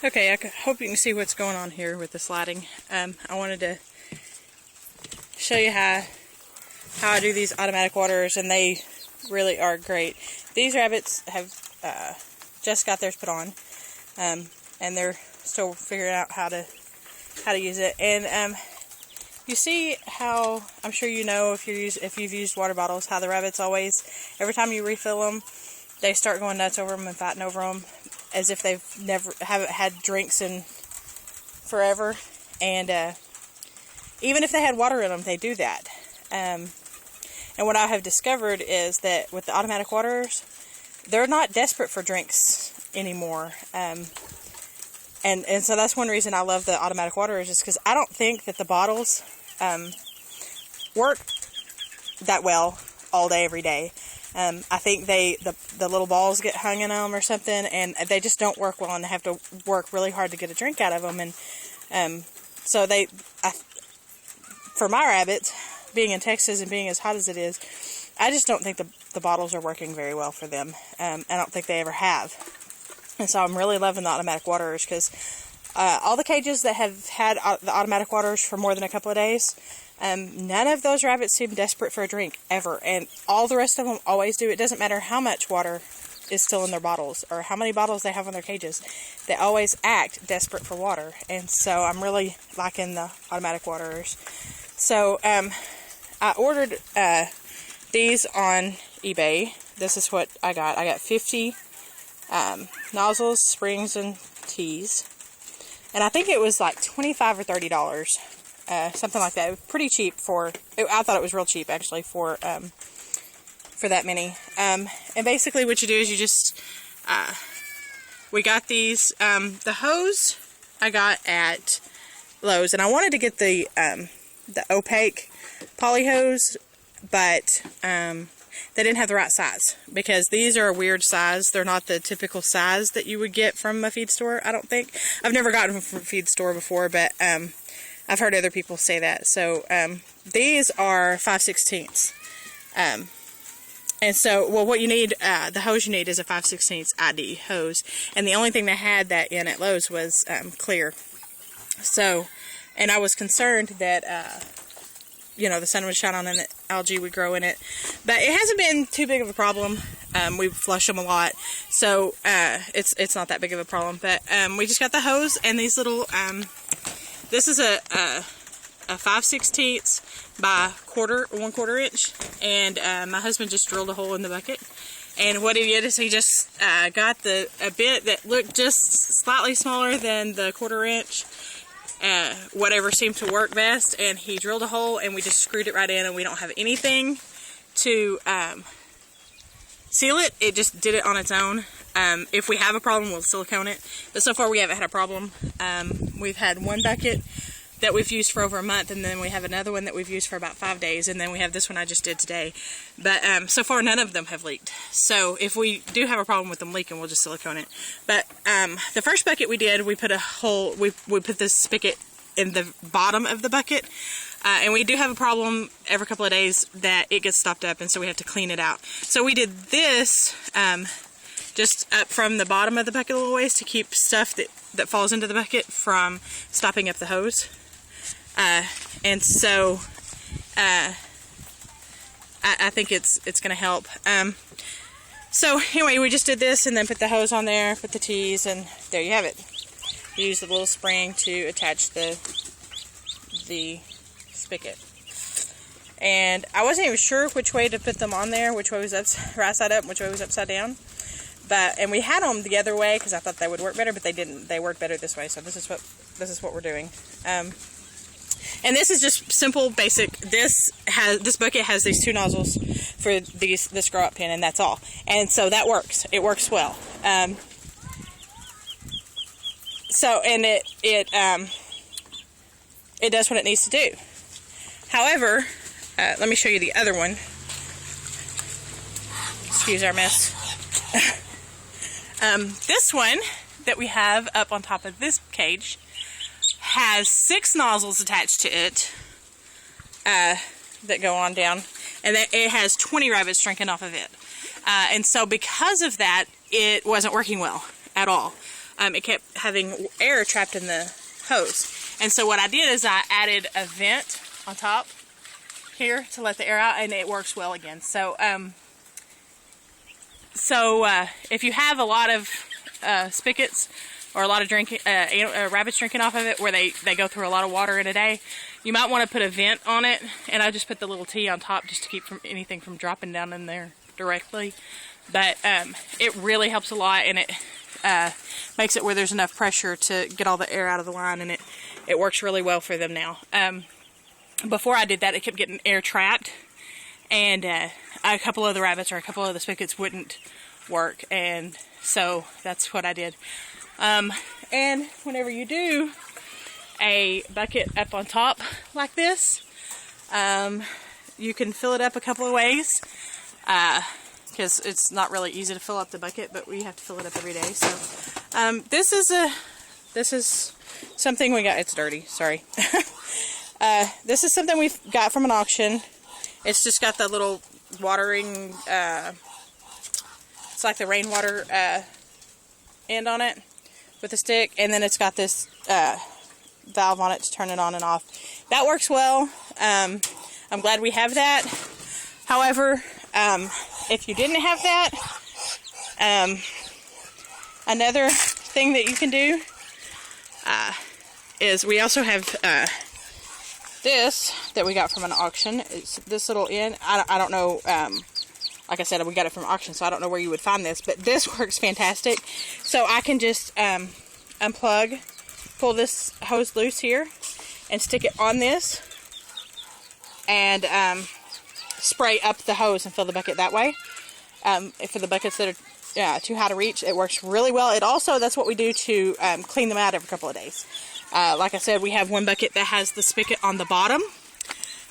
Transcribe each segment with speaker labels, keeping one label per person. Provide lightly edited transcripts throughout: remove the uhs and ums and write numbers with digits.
Speaker 1: Okay, I hope you can see what's going on here with this lighting. I wanted to show you how I do these automatic waterers, and they really are great. These rabbits have just got theirs put on, and they're still figuring out how to use it. And you see how, I'm sure you know if you've used water bottles, how the rabbits always, every time you refill them, they start going nuts over them and fighting over them, as if haven't had drinks in forever. And even if they had water in them, they do that. And what I have discovered is that with the automatic waterers, they're not desperate for drinks anymore. And so that's one reason I love the automatic waterers, is because I don't think that the bottles work that well all day, every day. I think the little balls get hung in them or something, and they just don't work well, and they have to work really hard to get a drink out of them. And so for my rabbits, being in Texas and being as hot as it is, I just don't think the bottles are working very well for them. I don't think they ever have. And so I'm really loving the automatic waterers, because all the cages that have had the automatic waterers for more than a couple of days, none of those rabbits seem desperate for a drink, ever. And all the rest of them always do. It doesn't matter how much water is still in their bottles, or how many bottles they have in their cages. They always act desperate for water. And so I'm really liking the automatic waterers. So I ordered these on eBay. This is what I got. I got 50 nozzles, springs, and tees. And I think it was like $25 or $30. Something like that. It was pretty cheap I thought it was real cheap, actually, for that many. And basically what you do is you just, we got these, the hose I got at Lowe's, and I wanted to get the opaque poly hose, but they didn't have the right size, because these are a weird size. They're not the typical size that you would get from a feed store, I don't think. I've never gotten them from a feed store before, but I've heard other people say that. So these are 5/16. And so, well, what you need, the hose you need is a 5/16 ID hose. And the only thing they had that in at Lowe's was clear. So, and I was concerned that, the sun would shine on it and the algae would grow in it. But it hasn't been too big of a problem. We flush them a lot. So, it's not that big of a problem. But we just got the hose and these little, this is a 5/16 by 1/4 inch, and my husband just drilled a hole in the bucket. And what he did is he just got a bit that looked just slightly smaller than the 1/4 inch, whatever seemed to work best, and he drilled a hole, and we just screwed it right in, and we don't have anything to seal it. It just did it on its own. If we have a problem, we'll silicone it, but so far we haven't had a problem. We've had one bucket that we've used for over a month, and then we have another one that we've used for about 5 days, and then we have this one I just did today. But so far none of them have leaked. So if we do have a problem with them leaking, we'll just silicone it. But the first bucket we did, we put a hole, we put this spigot in the bottom of the bucket, and we do have a problem every couple of days that it gets stopped up, and so we have to clean it out. So we did this just up from the bottom of the bucket a little ways to keep stuff that falls into the bucket from stopping up the hose. And so I think it's going to help. So anyway, we just did this and then put the hose on there, put the tees, and there you have it. Use the little spring to attach the spigot. And I wasn't even sure which way to put them on there, which way was right side up and which way was upside down. And we had them the other way because I thought they would work better, but they didn't. They worked better this way, so this is what we're doing. And this is just simple, basic. This bucket has these 2 nozzles for this grow up pin, and that's all. And so that works. It works well. So it does what it needs to do. However, let me show you the other one. Excuse our mess. This one that we have up on top of this cage has 6 nozzles attached to it that go on down, and it has 20 rabbits drinking off of it. And so because of that, it wasn't working well at all. it kept having air trapped in the hose. And so what I did is I added a vent on top here to let the air out, and it works well again. So if you have a lot of spigots or a lot of rabbits drinking off of it, where they go through a lot of water in a day, you might want to put a vent on it. And I just put the little T on top just to keep anything from dropping down in there directly. But it really helps a lot, and it makes it where there's enough pressure to get all the air out of the line, and it works really well for them now. Before I did that, it kept getting air trapped, and a couple of the rabbits or a couple of the spigots wouldn't work, and so that's what I did. And whenever you do a bucket up on top like this, you can fill it up a couple of ways, because it's not really easy to fill up the bucket, but we have to fill it up every day. So this is something we got. It's dirty, sorry. This is something we got from an auction. It's just got the little watering, it's like the rainwater end on it with a stick, and then it's got this valve on it to turn it on and off. That works well. I'm glad we have that. However, if you didn't have that, another thing that you can do is we also have this that we got from an auction. It's this little end. I don't know, like I said, we got it from auction, so I don't know where you would find this, but this works fantastic. So I can just unplug, pull this hose loose here, and stick it on this, and spray up the hose and fill the bucket that way. For the buckets that are too high to reach, it works really well. It also, that's what we do to clean them out every couple of days. Like I said, we have one bucket that has the spigot on the bottom,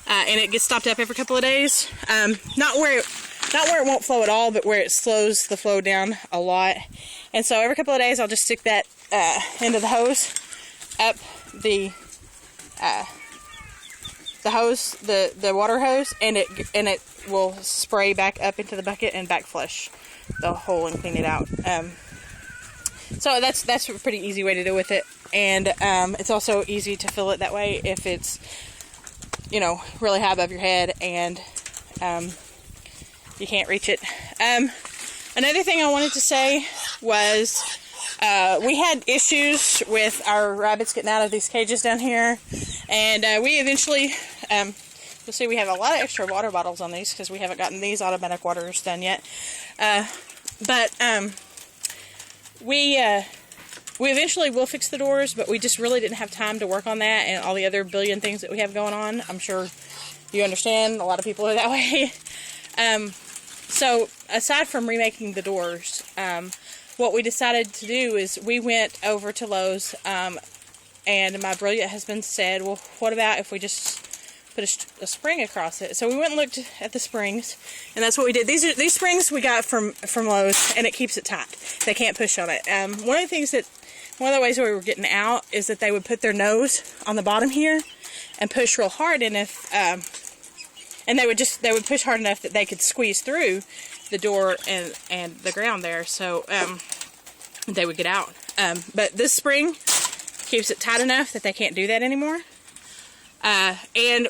Speaker 1: and it gets stopped up every couple of days. Not where it won't flow at all, but where it slows the flow down a lot. And so every couple of days, I'll just stick that end of the hose up the hose, the water hose, and it will spray back up into the bucket and back flush the hole and clean it out. So that's a pretty easy way to do with it, and it's also easy to fill it that way if it's, you know, really high above your head and you can't reach it. Another thing I wanted to say was we had issues with our rabbits getting out of these cages down here, and we eventually, you'll see we have a lot of extra water bottles on these because we haven't gotten these automatic waters done yet. But we eventually will fix the doors, but we just really didn't have time to work on that and all the other billion things that we have going on. I'm sure you understand, a lot of people are that way. So aside from remaking the doors, what we decided to do is we went over to Lowe's, and my brilliant husband said, well, what about if we just put a spring across it? So we went and looked at the springs, and that's what we did. These springs we got from Lowe's, and it keeps it tight. They can't push on it. One of the ways we were getting out is that they would put their nose on the bottom here and push real hard, and and they would push hard enough that they could squeeze through the door and the ground there, so they would get out. But this spring keeps it tight enough that they can't do that anymore. And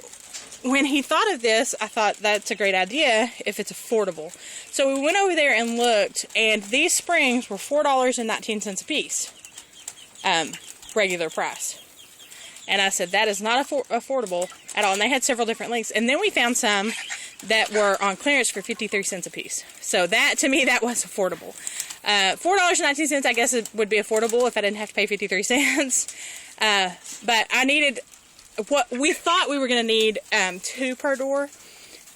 Speaker 1: when he thought of this, I thought that's a great idea if it's affordable. So we went over there and looked, and these springs were $4.19 a piece, regular price. And I said, that is not affordable at all. And they had several different lengths. And then we found some that were on clearance for 53 cents a piece. So that, to me, that was affordable. $4.19, I guess it would be affordable if I didn't have to pay 53 cents. But I needed, what we thought we were going to need 2 per door.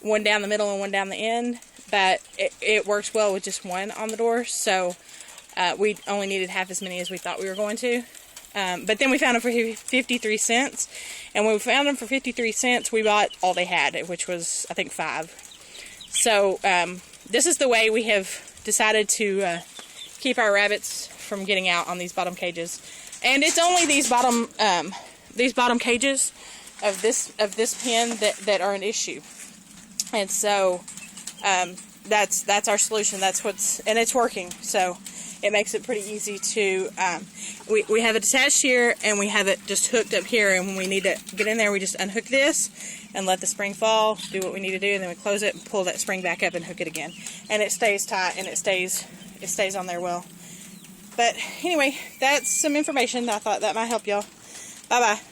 Speaker 1: One down the middle and one down the end. But it works well with just one on the door. So we only needed half as many as we thought we were going to. But then we found them for 53 cents. And when we found them for 53 cents, we bought all they had, which was, I think, 5. So this is the way we have decided to keep our rabbits from getting out on these bottom cages. And it's only these bottom cages of this pen that are an issue. And so that's our solution. And it's working. So it makes it pretty easy to, we have it attached here, and we have it just hooked up here, and when we need to get in there, we just unhook this and let the spring fall, do what we need to do, and then we close it and pull that spring back up and hook it again. And it stays tight, and it stays on there well. But anyway, that's some information that I thought that might help y'all. Bye-bye.